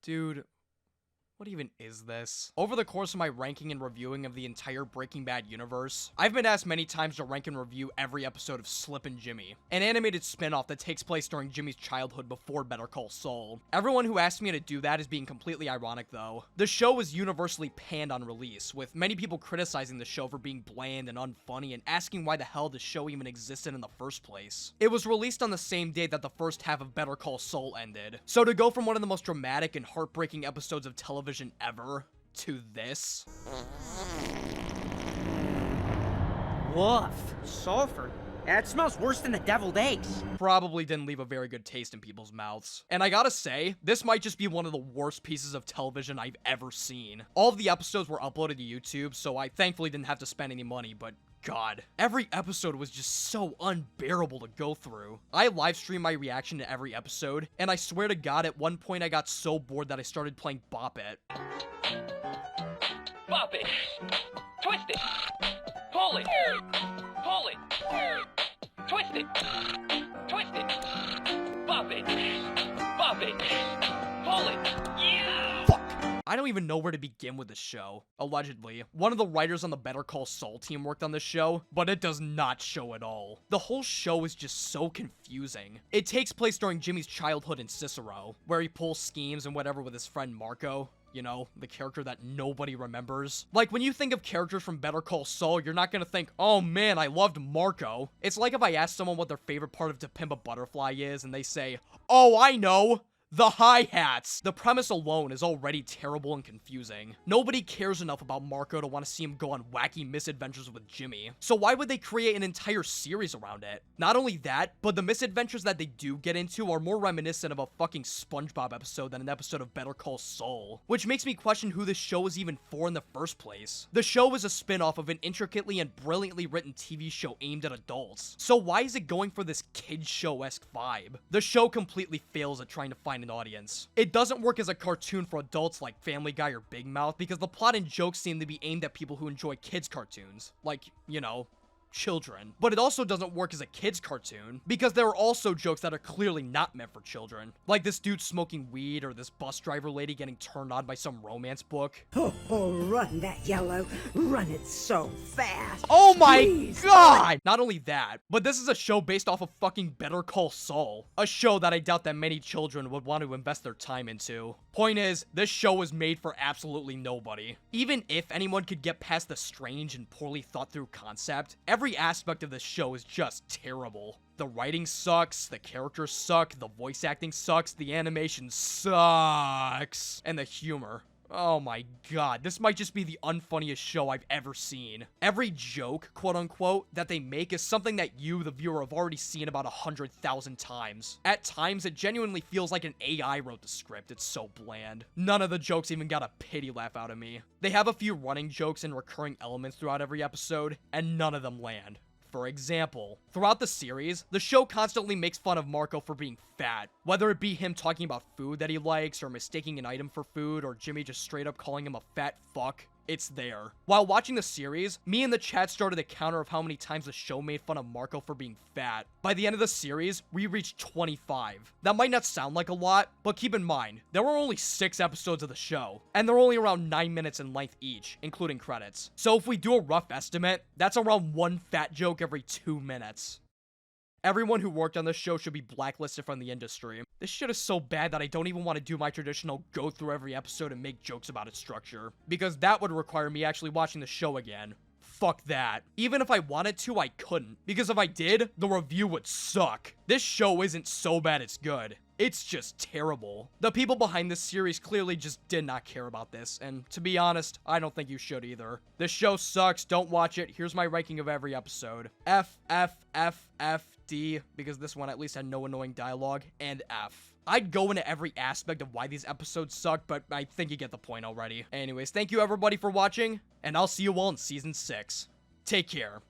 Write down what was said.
Dude, what even is this? Over the course of my ranking and reviewing of the entire Breaking Bad universe, I've been asked many times to rank and review every episode of Slippin' Jimmy, an animated spin-off that takes place during Jimmy's childhood before Better Call Saul. Everyone who asked me to do that is being completely ironic though. The show was universally panned on release, with many people criticizing the show for being bland and unfunny and asking why the hell the show even existed in the first place. It was released on the same day that the first half of Better Call Saul ended, so to go from one of the most dramatic and heartbreaking episodes of television ever to this. Woof. Sulfur. That smells worse than the deviled eggs. Probably didn't leave a very good taste in people's mouths. And I gotta say, this might just be one of the worst pieces of television I've ever seen. All of the episodes were uploaded to YouTube, so I thankfully didn't have to spend any money, but God, every episode was just so unbearable to go through. I live stream my reaction to every episode, and I swear to God, at one point I got so bored that I started playing Bop It. Bop it. Twist it. Pull it. Pull it. Twist it. Twist it. Bop it. Bop it. Pull it. Yeah! Fuck! I don't even know where to begin with this show. Allegedly, one of the writers on the Better Call Saul team worked on this show, but it does not show at all. The whole show is just so confusing. It takes place during Jimmy's childhood in Cicero, where he pulls schemes and whatever with his friend Marco. You know, the character that nobody remembers. Like, when you think of characters from Better Call Saul, you're not gonna think, oh man, I loved Marco. It's like if I asked someone what their favorite part of To Pimp a Butterfly is, and they say, oh, I know! The hi-hats! The premise alone is already terrible and confusing. Nobody cares enough about Marco to want to see him go on wacky misadventures with Jimmy. So why would they create an entire series around it? Not only that, but the misadventures that they do get into are more reminiscent of a fucking SpongeBob episode than an episode of Better Call Saul. Which makes me question who this show is even for in the first place. The show is a spin-off of an intricately and brilliantly written TV show aimed at adults. So why is it going for this kids show-esque vibe? The show completely fails at trying to find an audience. It doesn't work as a cartoon for adults like Family Guy or Big Mouth because the plot and jokes seem to be aimed at people who enjoy kids cartoons. Like, you know, children. But it also doesn't work as a kids cartoon because there are also jokes that are clearly not meant for children. Like this dude smoking weed or this bus driver lady getting turned on by some romance book. Oh, run that yellow. Run it so fast. Oh my Please. God! Not only that, but this is a show based off of fucking Better Call Saul. A show that I doubt that many children would want to invest their time into. Point is, this show was made for absolutely nobody. Even if anyone could get past the strange and poorly thought through concept, every aspect of this show is just terrible. The writing sucks, the characters suck, the voice acting sucks, the animation sucks, and the humor. Oh my God, this might just be the unfunniest show I've ever seen. Every joke, quote unquote, that they make is something that you, the viewer, have already seen about 100,000 times. At times, it genuinely feels like an AI wrote the script, it's so bland. None of the jokes even got a pity laugh out of me. They have a few running jokes and recurring elements throughout every episode, and none of them land. For example, throughout the series, the show constantly makes fun of Marco for being fat. Whether it be him talking about food that he likes, or mistaking an item for food, or Jimmy just straight up calling him a fat fuck, it's there. While watching the series, me and the chat started a counter of how many times the show made fun of Marco for being fat. By the end of the series, we reached 25. That might not sound like a lot, but keep in mind, there were only 6 episodes of the show, and they're only around 9 minutes in length each, including credits. So if we do a rough estimate, that's around 1 fat joke every 2 minutes. Everyone who worked on this show should be blacklisted from the industry. This shit is so bad that I don't even want to do my traditional go through every episode and make jokes about its structure, because that would require me actually watching the show again. Fuck that. Even if I wanted to, I couldn't, because if I did, the review would suck. This show isn't so bad it's good. It's just terrible. The people behind this series clearly just did not care about this, and to be honest, I don't think you should either. This show sucks, don't watch it. Here's my ranking of every episode. F, F, F, F, D, because this one at least had no annoying dialogue, and F. I'd go into every aspect of why these episodes suck, but I think you get the point already. Anyways, thank you everybody for watching, and I'll see you all in Season 6. Take care.